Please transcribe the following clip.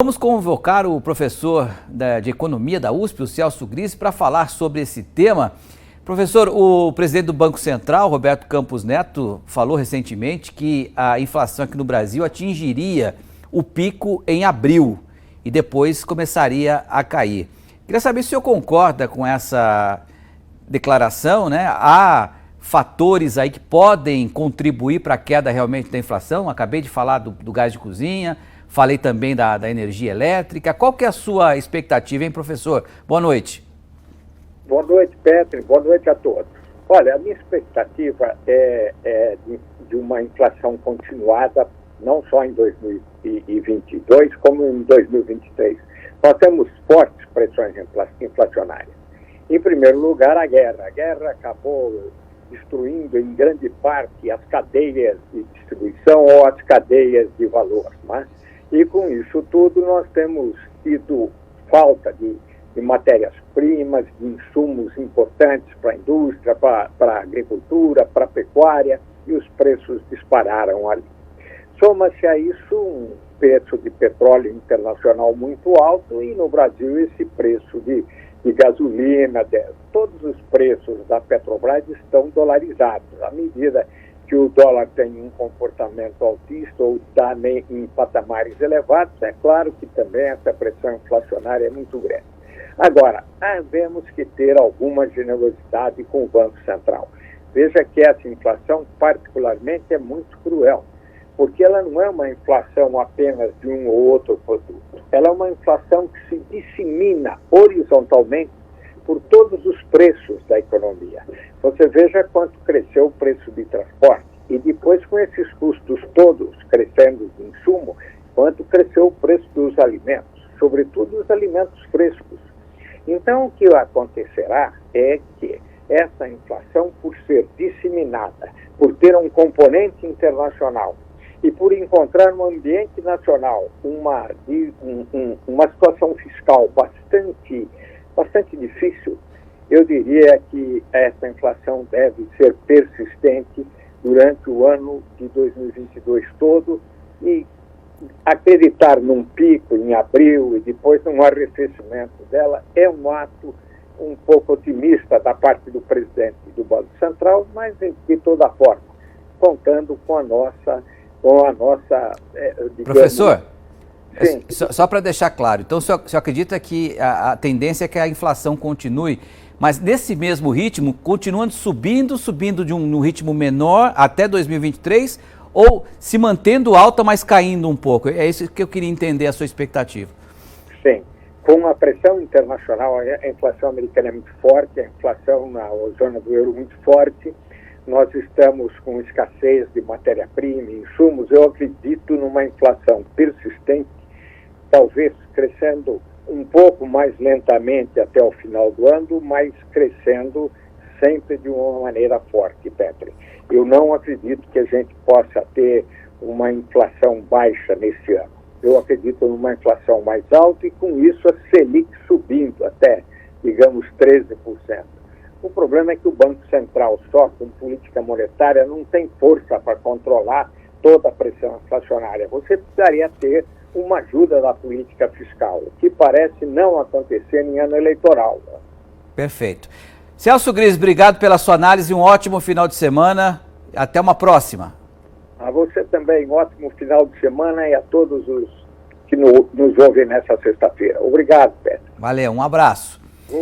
Vamos convocar o professor de Economia da USP, o Celso Gris, para falar sobre esse tema. Professor, o presidente do Banco Central, Roberto Campos Neto, falou recentemente que a inflação aqui no Brasil atingiria o pico em abril e depois começaria a cair. Queria saber se o senhor concorda com essa declaração, né? Há fatores aí que podem contribuir para a queda realmente da inflação. Acabei de falar do gás de cozinha, falei também da energia elétrica. Qual que é a sua expectativa, hein, professor? Boa noite. Boa noite, Petri. Boa noite a todos. Olha, a minha expectativa é de uma inflação continuada, não só em 2022, como em 2023. Nós temos fortes pressões inflacionárias. Em primeiro lugar, a guerra. A guerra acabou destruindo, em grande parte, as cadeias de distribuição ou as cadeias de valor. Né? E com isso tudo, nós temos tido falta de matérias-primas, de insumos importantes para a indústria, para a agricultura, para a pecuária, e os preços dispararam ali. Soma-se a isso um preço de petróleo internacional muito alto e no Brasil esse preço de gasolina, todos os preços da Petrobras estão dolarizados. À medida que o dólar tem um comportamento altista ou está em patamares elevados, é claro que também essa pressão inflacionária é muito grande. Agora, havemos que ter alguma generosidade com o Banco Central. Veja que essa inflação, particularmente, é muito cruel, porque ela não é uma inflação apenas de um ou outro produto. Ela é uma inflação que se dissemina horizontalmente por todos os preços da economia. Você veja quanto cresceu o preço de transporte e depois, com esses custos todos crescendo de insumo, quanto cresceu o preço dos alimentos, sobretudo os alimentos frescos. Então, o que acontecerá é que essa inflação, por ser disseminada, por ter um componente internacional e por encontrar no ambiente nacional uma situação fiscal bastante difícil, eu diria que essa inflação deve ser persistente durante o ano de 2022 todo e acreditar num pico em abril e depois num arrefecimento dela é um ato um pouco otimista da parte do presidente do Banco Central, mas de toda forma, contando com a nossa digamos, professor, sim. Só para deixar claro, então o senhor acredita que a tendência é que a inflação continue, mas nesse mesmo ritmo, continuando subindo num ritmo menor até 2023, ou se mantendo alta, mas caindo um pouco? É isso que eu queria entender, a sua expectativa. Sim. Com a pressão internacional, a inflação americana é muito forte, a inflação na zona do euro muito forte, nós estamos com escassez de matéria-prima e insumos. Eu acredito numa inflação persistente, talvez crescendo um pouco mais lentamente até o final do ano, mas crescendo sempre de uma maneira forte, Petri. Eu não acredito que a gente possa ter uma inflação baixa nesse ano. Eu acredito numa inflação mais alta e, com isso, a Selic subindo até, digamos, 13%. O problema é que o Banco Central, só com política monetária, não tem força para controlar toda a pressão inflacionária. Você precisaria ter uma ajuda da política fiscal, o que parece não acontecer em ano eleitoral. Perfeito. Celso Gris, obrigado pela sua análise, um ótimo final de semana. Até uma próxima. A você também, um ótimo final de semana e a todos os que nos ouvem nessa sexta-feira. Obrigado, Pedro. Valeu, um abraço.